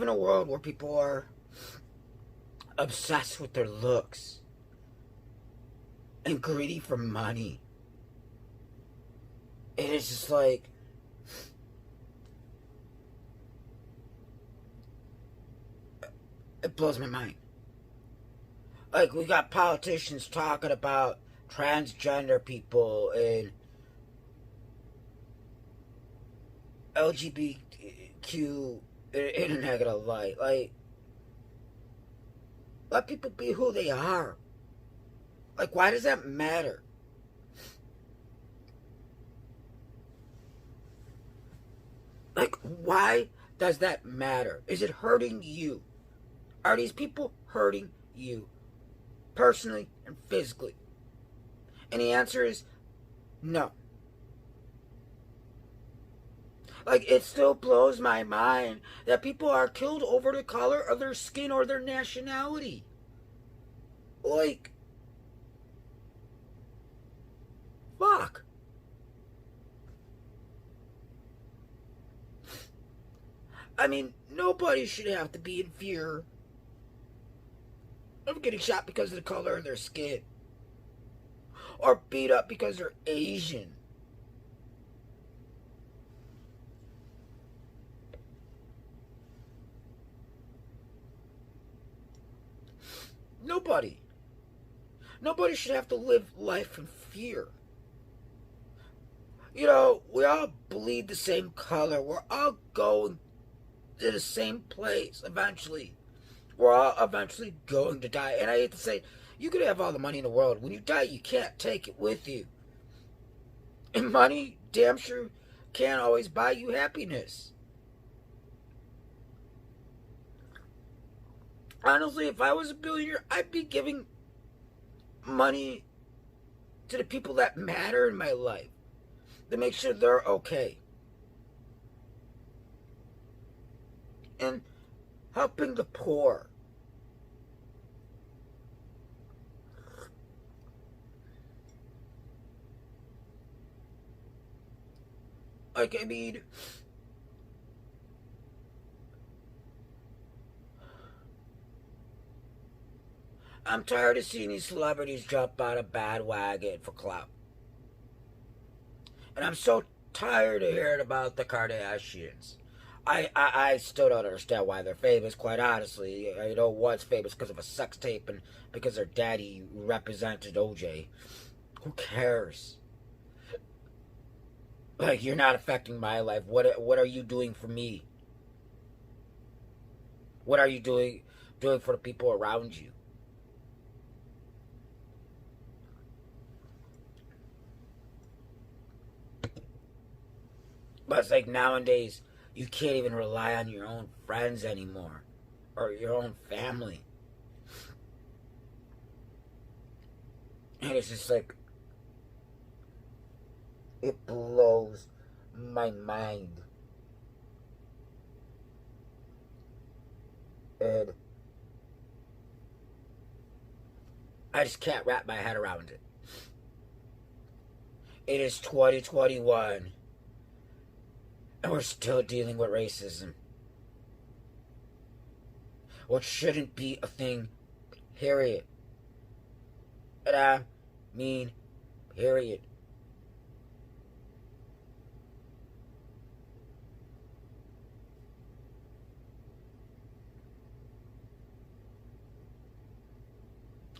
in a world where people are obsessed with their looks and greedy for money. And it's just like, it blows my mind. Like, we got politicians talking about transgender people and LGBTQ in a negative light. Like, let people be who they are. Like, why does that matter? Like, why does that matter? Is it hurting you? Are these people hurting you? Personally and physically? And the answer is no. Like, it still blows my mind that people are killed over the color of their skin or their nationality. Like, fuck. I mean, nobody should have to be in fear of getting shot because of the color of their skin. Or beat up because they're Asian. Nobody. Nobody should have to live life in fear. You know, we all bleed the same color. We're all going to the same place eventually. We're all eventually going to die. And I hate to say, you could have all the money in the world. When you die, you can't take it with you. And money, damn sure, can't always buy you happiness. Honestly, if I was a billionaire, I'd be giving money to the people that matter in my life to make sure they're okay. And helping the poor. Like, I mean, I'm tired of seeing these celebrities jump out of bandwagon for clout. And I'm so tired of hearing about the Kardashians. I still don't understand why they're famous, quite honestly. You know, one's famous because of a sex tape and because their daddy represented OJ. Who cares? Like, you're not affecting my life. What are you doing for me? What are you doing for the people around you? But it's like nowadays, you can't even rely on your own friends anymore. Or your own family. And it's just like, it blows my mind. And I just can't wrap my head around it. It is 2021. And we're still dealing with racism. Which shouldn't be a thing, period. And I mean, period.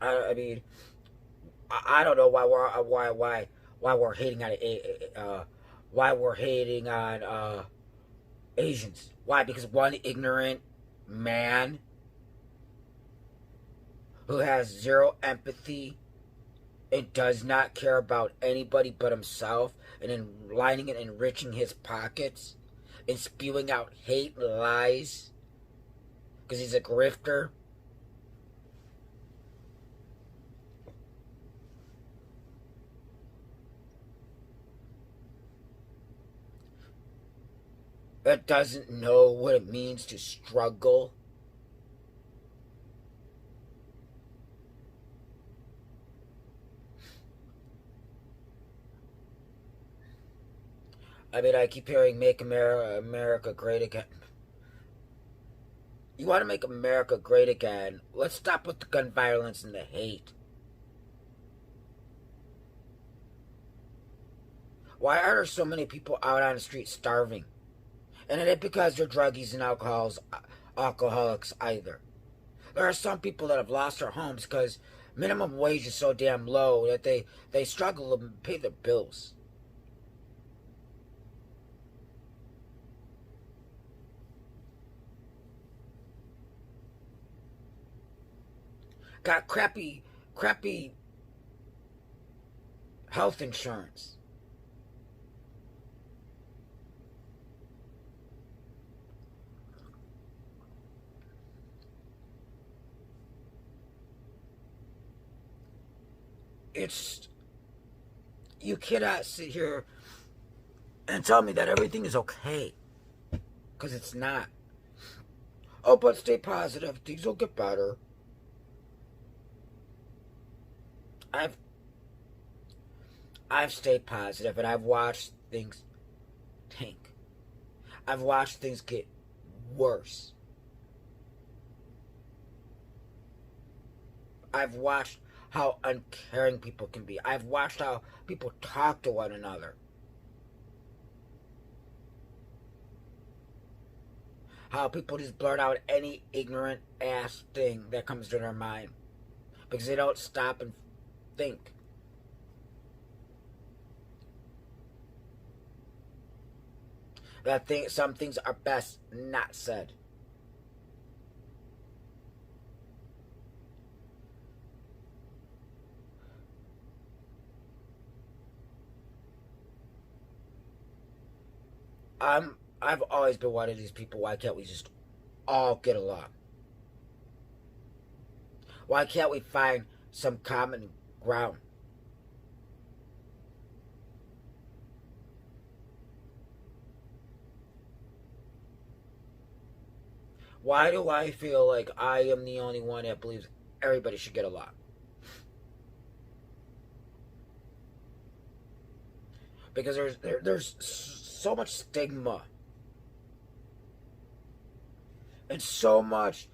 I mean, I don't know why we're hating on why we're hating on Asians. Why? Because one ignorant man who has zero empathy and does not care about anybody but himself, and then lining and enriching his pockets and spewing out hate and lies because he's a grifter. That doesn't know what it means to struggle. I mean, I keep hearing "Make America Great Again." You want to make America great again. Let's stop with the gun violence and the hate. Why are there so many people out on the street starving? And it ain't because they're druggies and alcoholics either. There are some people that have lost their homes because minimum wage is so damn low that they struggle to pay their bills. Got crappy health insurance. It's, you cannot sit here and tell me that everything is okay, because it's not. Oh, but stay positive. Things will get better. I've I've stayed positive, and I've watched things tank. I've watched things get worse. I've watched how uncaring people can be. I've watched how people talk to one another. How people just blurt out any ignorant ass thing that comes to their mind because they don't stop and think. Some things are best not said. I've always been one of these people. Why can't we just all get along? Why can't we find some common ground? Why do I feel like I am the only one that believes everybody should get along? Because there's so much stigma and so much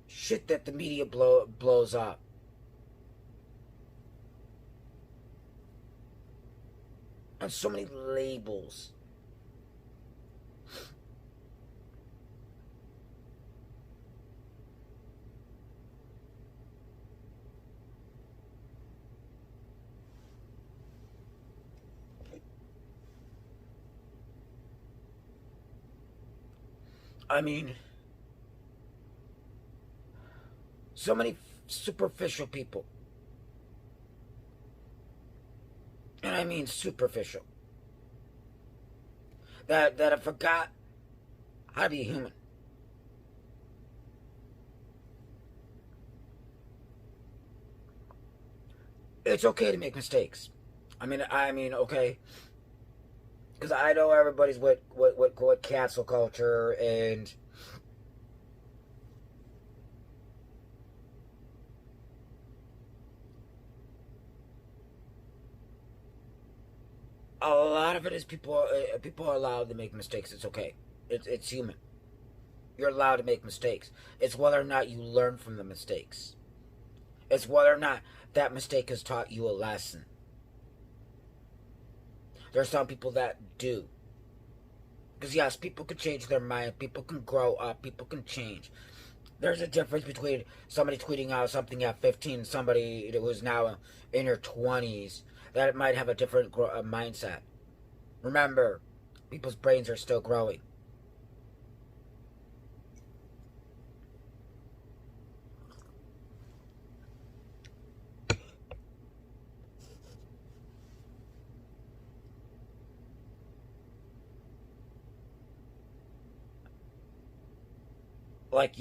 shit that the media blows up. And so many labels. I mean, so many superficial people. And I mean superficial. That have forgot how to be human. It's okay to make mistakes. I mean, okay. Because I know everybody's what cancel culture and a lot of it is people are allowed to make mistakes. It's okay. It's human. You're allowed to make mistakes. It's whether or not you learn from the mistakes. It's whether or not that mistake has taught you a lesson. There are some people that do. Because yes, people can change their mind. People can grow up. People can change. There's a difference between somebody tweeting out something at 15 and somebody that was now in their 20s that might have a different mindset. Remember, people's brains are still growing. Like,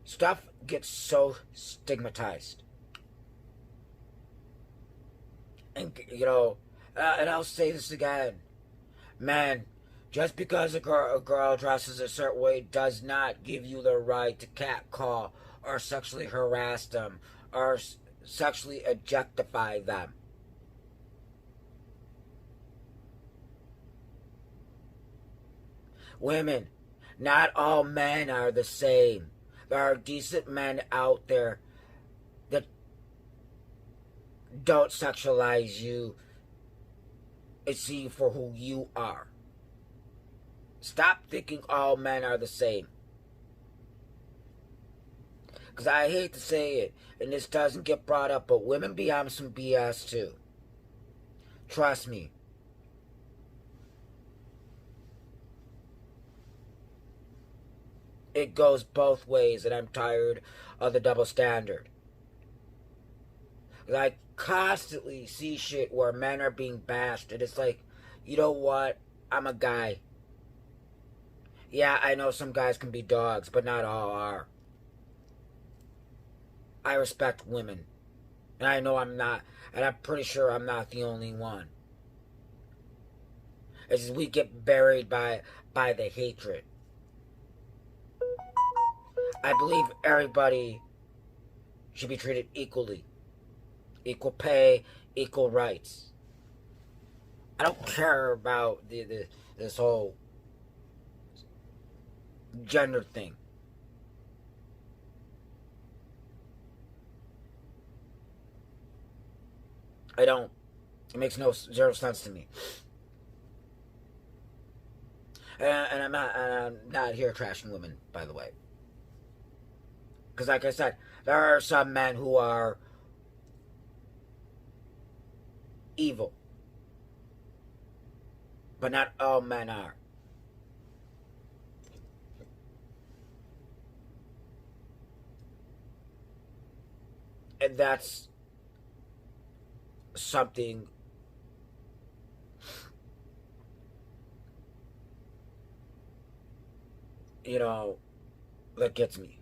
stuff gets so stigmatized. And I'll say this again. Man, just because a girl dresses a certain way does not give you the right to catcall or sexually harass them or sexually objectify them. Women, Not all men are the same. There are decent men out there that don't sexualize you and see you for who you are. Stop thinking all men are the same. Because I hate to say it, and this doesn't get brought up, but women be on some BS too. Trust me. It goes both ways, and I'm tired of the double standard. I constantly see shit where men are being bashed, and it's like, you know what? I'm a guy. Yeah, I know some guys can be dogs, but not all are. I respect women. And I know I'm not, and I'm pretty sure I'm not the only one. As we get buried by the hatred. I believe everybody should be treated equally. Equal pay, equal rights. I don't care about this whole gender thing. I don't. It makes zero sense to me. And I'm not here trashing women, by the way. Because, like I said, there are some men who are evil, but not all men are. And that's something that gets me.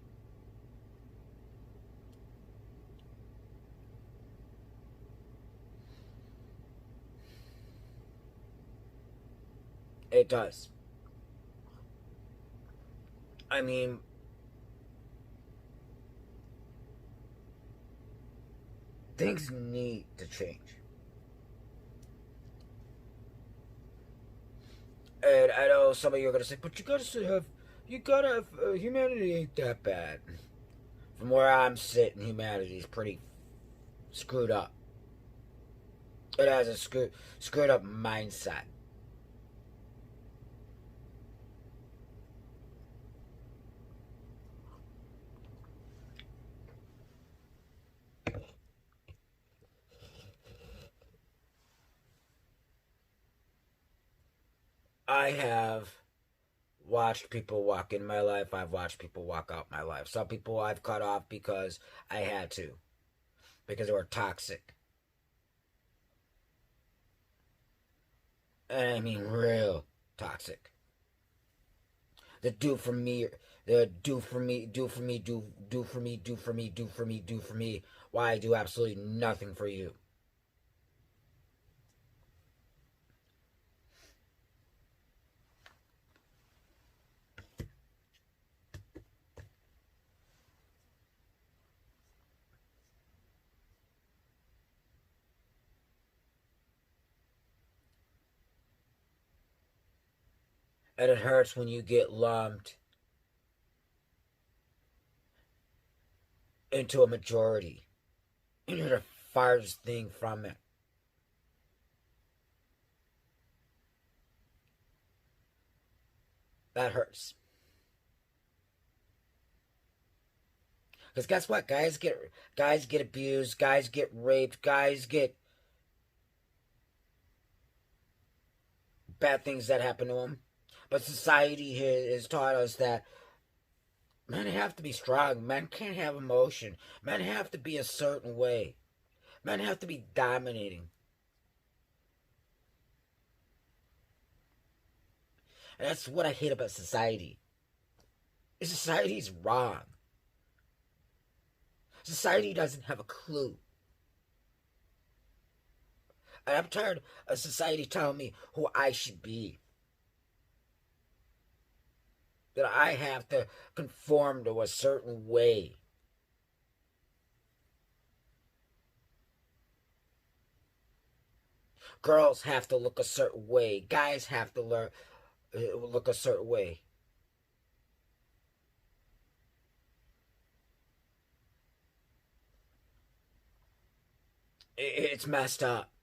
It does. I mean, things need to change. And I know some of you are gonna say, but you gotta have, humanity ain't that bad. From where I'm sitting, humanity is pretty screwed up. It has a screwed up mindset. I have watched people walk in my life. I've watched people walk out my life. Some people I've cut off because I had to, because they were toxic. And I mean real toxic. The do for me, the do for me, do for me, do for me, do for me, do for me, do for me. Why I do absolutely nothing for you. And it hurts when you get lumped into a majority. And you're the farthest thing from it. That hurts. Because guess what? Guys get abused, guys get raped, guys get bad things that happen to them. But society has taught us that men have to be strong. Men can't have emotion. Men have to be a certain way. Men have to be dominating. And that's what I hate about society. Society's wrong. Society doesn't have a clue. And I'm tired of society telling me who I should be. That I have to conform to a certain way. Girls have to look a certain way. Guys have to look a certain way. It's messed up.